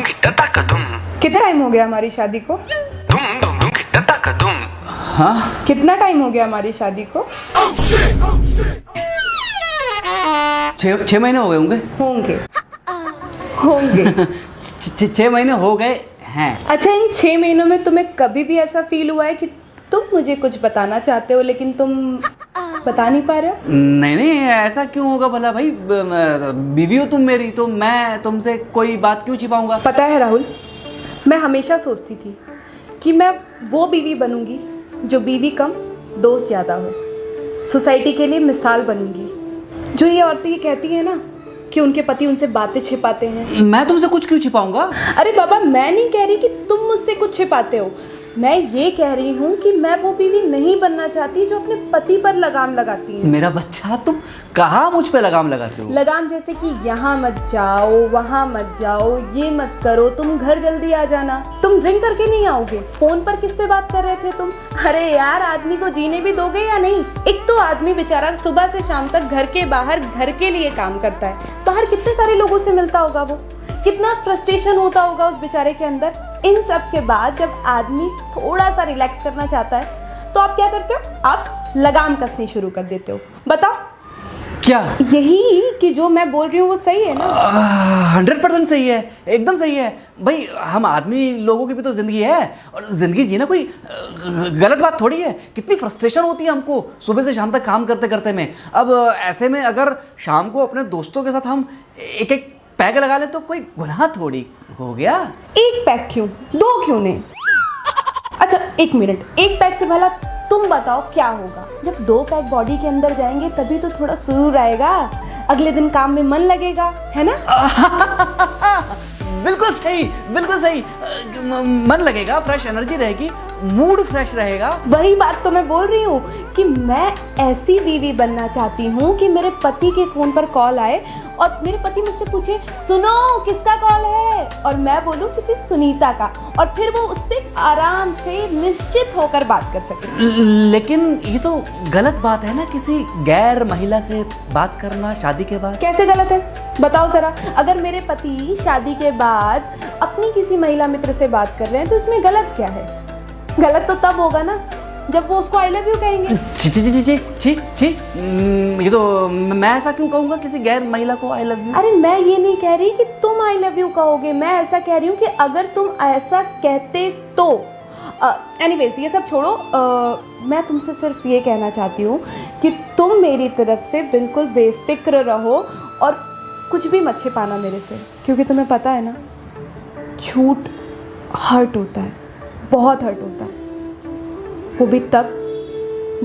कितना टाइम हो गया हमारी शादी को? हाँ कितना टाइम हो गया हमारी शादी को? 6 महीने हो गए होंगे। होंगे होंगे 6 महीने हो गए हैं। अच्छा, इन 6 महीनों में तुम्हें कभी भी ऐसा फील हुआ है कि तुम मुझे कुछ बताना चाहते हो लेकिन तुम बता नहीं पा रहे हो? नहीं नहीं, ऐसा क्यों होगा भला भाई? बीवी हो तुम मेरी, तो मैं तुमसे कोई बात क्यों छिपाऊंगा? पता है राहुल, मैं हमेशा सोचती थी कि मैं वो बीवी बनूंगी जो बीवी कम दोस्त ज़्यादा हो, सोसाइटी के लिए मिसाल बनूंगी। जो ये औरतें ये कहती हैं ना कि उनके पति उनसे बातें छिपाते हैं। मैं तुमसे कुछ क्यों छिपाऊंगा? अरे बाबा, मैं नहीं कह रही कि तुम मुझसे कुछ छिपाते हो, मैं ये कह रही हूँ कि मैं वो बीवी नहीं बनना चाहती जो अपने पति पर लगाम लगाती है। मेरा बच्चा, तुम कहाँ मुझ पे लगाम लगाते हो? लगाम जैसे कि यहाँ मत जाओ, वहाँ मत जाओ, ये मत करो, तुम घर जल्दी आ जाना। तुम ड्रिंक करके नहीं आओगे? फोन पर किससे बात कर रहे थे तुम? अरे यार, आदमी को जीने भी दोगे या नहीं? एक तो आदमी बेचारा सुबह से शाम तक घर के बाहर घर के लिए काम करता है, बाहर कितने सारे लोगों से मिलता होगा, वो कितना फ्रस्ट्रेशन होता होगा उस बेचारे के अंदर। इन सब के बाद जब आदमी थोड़ा सा रिलैक्स करना चाहता है तो आप क्या करते हो? आप लगाम कसनी शुरू कर देते हो। बताओ क्या? यही कि जो मैं बोल रही हूँ वो सही है ना? 100% सही है, एकदम सही है भाई। हम आदमी लोगों की भी तो जिंदगी है, और जिंदगी जीना कोई गलत बात थोड़ी है। कितनी फ्रस्ट्रेशन होती है हमको सुबह से शाम तक काम करते करते में। अब ऐसे में अगर शाम को अपने दोस्तों के साथ हम एक एक पैग लगा ले तो कोई गुनाह थोड़ी हो गया। एक पैक क्यों, 2 क्यों नहीं? अच्छा एक मिनट, एक पैक से भला तुम बताओ क्या होगा? जब 2 पैक बॉडी के अंदर जाएंगे तभी तो थोड़ा सुरूर आएगा, अगले दिन काम में मन लगेगा, है ना? बिल्कुल सही, बिल्कुल सही। मन लगेगा, फ्रेश एनर्जी रहेगी, मूड फ्रेश रहेगा। वही बात तो मैं बोल रही हूँ कि मैं ऐसी बीवी बनना चाहती हूँ कि मेरे पति के फोन पर कॉल आए और मेरे पति मुझसे पूछे, सुनो किसका कॉल है, और मैं बोलूँ किसी सुनीता का, और फिर वो उससे आराम से निश्चित होकर बात कर सके। लेकिन ये तो गलत बात है ना, किसी गैर महिला से बात करना शादी के बाद। कैसे गलत है बताओ जरा? अगर मेरे पति शादी के बाद अपनी किसी महिला मित्र से बात कर रहे हैं तो इसमें गलत क्या है? गलत तो तब होगा ना जब वो उसको आई लव यू कहेंगे। छी छी छी छी छी छी, ये तो मैं ऐसा क्यों कहूँगा किसी गैर महिला को आई लव यू? अरे मैं ये नहीं कह रही कि तुम आई लव यू कहोगे, मैं ऐसा कह रही हूँ कि अगर तुम ऐसा कहते तो। एनीवेज ये सब छोड़ो, मैं तुमसे सिर्फ ये कहना चाहती हूँ कि तुम मेरी तरफ से बिल्कुल बेफिक्र रहो और कुछ भी मत छिपाना मेरे से, क्योंकि तुम्हें पता है ना, झूठ हर्ट होता है, बहुत हर्ट होता है, वो भी तब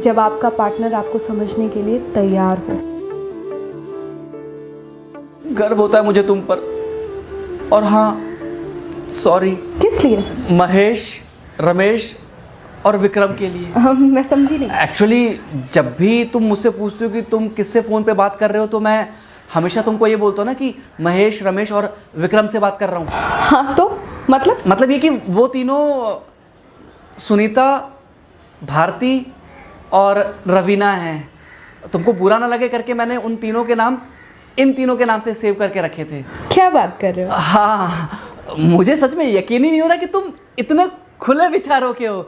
जब आपका पार्टनर आपको समझने के लिए तैयार हो। गर्व होता है मुझे तुम पर, और हाँ सॉरी। किस लिए? महेश, रमेश और विक्रम के लिए। मैं समझी नहीं। एक्चुअली जब भी तुम मुझसे पूछते हो कि तुम किससे फ़ोन पे बात कर रहे हो तो मैं हमेशा तुमको ये बोलता हूँ ना कि महेश, रमेश और विक्रम से बात कर रहा हूँ। हाँ तो मतलब ये कि वो तीनों सुनीता, भारती और रवीना हैं। तुमको बुरा ना लगे करके मैंने उन तीनों के नाम इन तीनों के नाम से सेव करके रखे थे। क्या बात कर रहे हो? हाँ, मुझे सच में यकीन ही नहीं हो रहा कि तुम इतने खुले विचारों के हो।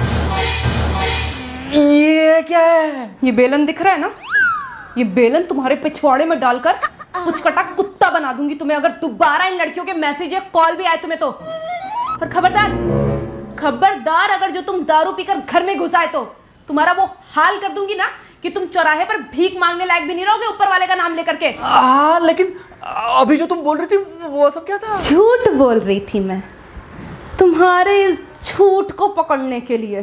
ये क्या है? ये बेलन दिख रहा है ना? ये बेलन तुम्हारे पिछवाड़े में डालकर कुछ कटा कुत्ता बना दूंगी तुम्हें, अगर दोबारा इन लड़कियों के मैसेज या कॉल भी आए तुम्हें तो। और खबरदार अगर जो तुम दारू पीकर घर में घुस आए तो तुम्हारा वो हाल कर दूंगी ना कि तुम चौराहे पर भीख मांगने लायक भी नहीं रहोगे ऊपर वाले का नाम लेकर के। लेकिन अभी जो तुम बोल रही थी वो सब क्या था? झूठ बोल रही थी मैं, तुम्हारे इस झूठ को पकड़ने के लिए।